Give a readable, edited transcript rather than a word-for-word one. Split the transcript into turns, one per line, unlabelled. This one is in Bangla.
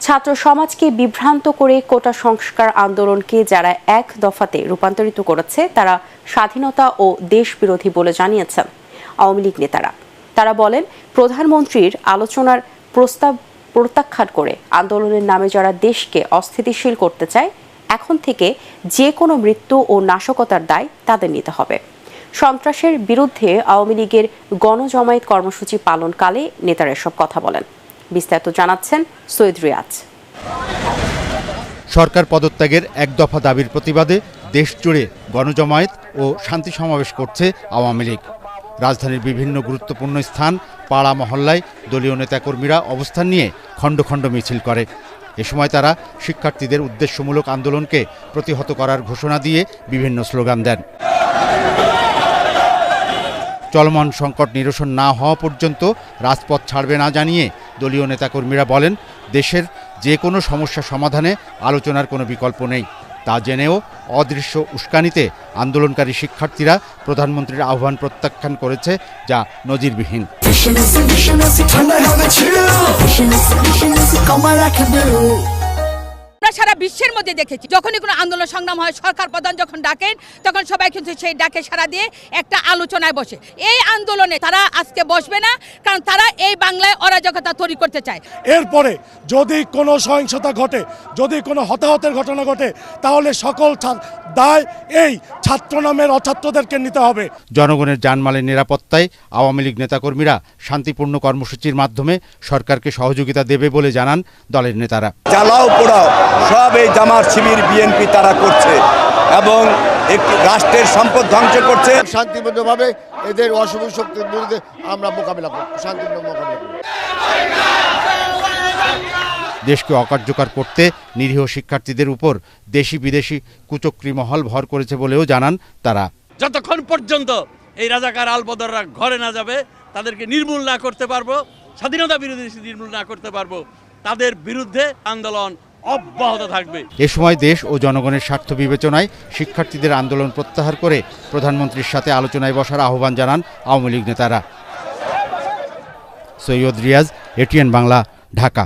ছাত্র সমাজকে বিভ্রান্ত করে কোটা সংস্কার আন্দোলনকে যারা এক দফাতে রূপান্তরিত করেছে তারা স্বাধীনতা ও দেশ বিরোধী বলে জানিয়েছেন আওয়ামী লীগ নেতারা। তারা বলেন, প্রধানমন্ত্রীর আলোচনার প্রস্তাব প্রত্যাখ্যান করে আন্দোলনের নামে যারা দেশকে অস্থিতিশীল করতে চায়, এখন থেকে যে কোনো মৃত্যু ও নাশকতার দায় তাদের নিতে হবে। সন্ত্রাসের বিরুদ্ধে আওয়ামী লীগের গণজমায়েত কর্মসূচি পালনকালে নেতারা এসব কথা বলেন। বিস্তারিত জানাচ্ছেন সৈয়দ রিয়াজ।
সরকার পদত্যাগের এক দফা দাবির প্রতিবাদে দেশ জুড়ে গণজমায়েত ও শান্তি সমাবেশ করছে আওয়ামী লীগ। রাজধানীর বিভিন্ন গুরুত্বপূর্ণ স্থান, পাড়া মহল্লায় দলীয় নেতাকর্মীরা অবস্থান নিয়ে খণ্ড খণ্ড মিছিল করে। এ সময় তারা শিক্ষার্থীদের উদ্দেশ্যমূলক আন্দোলনকে প্রতিহত করার ঘোষণা দিয়ে বিভিন্ন স্লোগান দেন। চলমান সংকট নিরসন না হওয়া পর্যন্ত রাজপথ ছাড়বে না জানিয়ে দলীয় নেতাকর্মীরা বলেন, দেশের যে কোনো সমস্যা সমাধানে আলোচনার কোনো বিকল্প নেই। তা জেনেও অদৃশ্য উস্কানিতে আন্দোলনকারী শিক্ষার্থীরা প্রধানমন্ত্রীর আহ্বান প্রত্যাখ্যান করেছে, যা নজিরবিহীন।
সারা বিশ্বের মধ্যে দেখেছি, যখনই কোনো আন্দোলন সংগ্রাম হয়, সরকার প্রধান যখন ডাকেন তখন সবাই কিন্তু সেই ডাকে সাড়া দিয়ে একটা আলোচনায় বসে। এই আন্দোলনে তারা আজকে বসবে না, কারণ তারা এই বাংলায় অরাজকতা তৈরি করতে চায়।
এরপরে যদি কোনো সহিংসতা ঘটে, যদি কোনো হতাহতের ঘটনা ঘটে, তাহলে সকল দায় এই ছাত্র নামের অছাত্রদেরকে নিতে হবে।
জনগণের জানমালের নিরাপত্তায় আওয়ামী লীগ নেতাকর্মীরা শান্তিপূর্ণ কর্মসূচির মাধ্যমে সরকারকে সহযোগিতা দেবে বলে জানান দলের নেতারা।
জ্বালাও পোড়াও সব এই জামাত শিবির বিএনপি তারা করছে এবং একটি রাষ্ট্রের সম্পদ ধ্বংস করছে।
শান্তিপূর্ণভাবে এদের অশুভ শক্তির বিরুদ্ধে আমরা মোকাবিলা করব, শান্তিপূর্ণ মোকাবিলা করব।
দেশকে অকার্যকর করতে নিরীহ শিক্ষার্থীদের উপর দেশি বিদেশি কুচক্রী মহল ভর করেছে বলেও জানান তারা।
যতক্ষণ পর্যন্ত এই রাজাকার আলবদররা ঘরে না যাবে, তাদেরকে নির্মূল না করতে পারবো, স্বাধীনতা বিরোধী নির্মূল না করতে পারবো, তাদের বিরুদ্ধে আন্দোলন অব্যাহত থাকবে।
এ সময় দেশ ও জনগণের স্বার্থ বিবেচনায় শিক্ষার্থীদের আন্দোলন প্রত্যাহার করে প্রধানমন্ত্রীর সাথে আলোচনায় বসার আহ্বান জানান আওয়ামী লীগ নেতারা। সৈয়দ রিয়াজ, এটিএন বাংলা, ঢাকা।